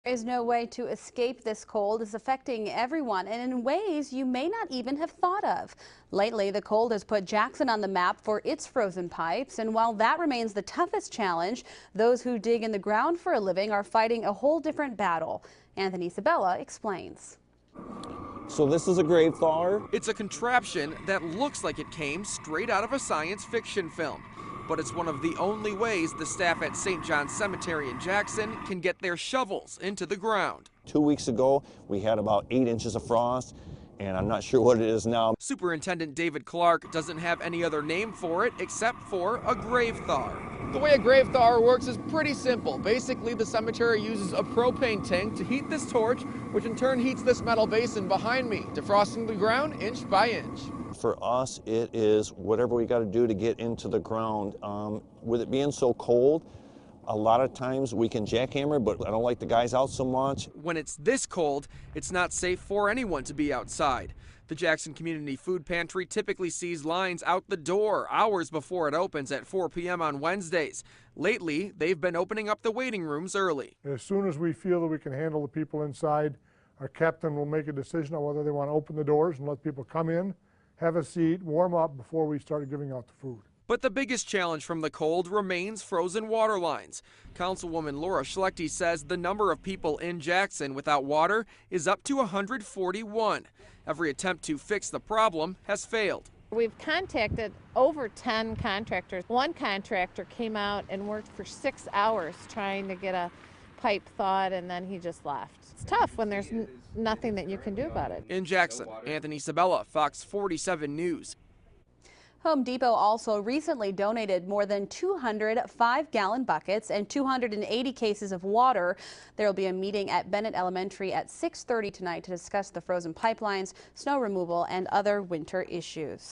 There is no way to escape this cold. It's affecting everyone and in ways you may not even have thought of. Lately, the cold has put Jackson on the map for its frozen pipes. And while that remains the toughest challenge, those who dig in the ground for a living are fighting a whole different battle. Anthony Sabella explains. So this is a grave thawer. It's a contraption that looks like it came straight out of a science fiction film. But it's one of the only ways the staff at St. John's Cemetery in Jackson can get their shovels into the ground. 2 weeks ago, we had about 8 inches of frost, and I'm not sure what it is now. Superintendent David Clark doesn't have any other name for it except for a grave thawer. The way a grave thawer works is pretty simple. Basically, the cemetery uses a propane tank to heat this torch, which in turn heats this metal basin behind me, defrosting the ground inch by inch. For us, it is whatever we got to do to get into the ground. With it being so cold, a lot of times we can jackhammer, but I don't like the guys out so much. When it's this cold, it's not safe for anyone to be outside. The Jackson Community Food Pantry typically sees lines out the door hours before it opens at 4 p.m. on Wednesdays. Lately, they've been opening up the waiting rooms early. As soon as we feel that we can handle the people inside, our captain will make a decision on whether they want to open the doors and let people come in, have a seat, warm up before we start giving out the food. But the biggest challenge from the cold remains frozen water lines. Councilwoman Laura Schlechte says the number of people in Jackson without water is up to 141. Every attempt to fix the problem has failed. We've contacted over 10 contractors. One contractor came out and worked for 6 hours trying to get a pipe thawed, and then he just left. It's tough when there's nothing that you can do about it. In Jackson, Anthony Sabella, Fox 47 News. Home Depot also recently donated more than 200 5-gallon buckets and 280 cases of water. There will be a meeting at Bennett Elementary at 6:30 tonight to discuss the frozen pipelines, snow removal, and other winter issues.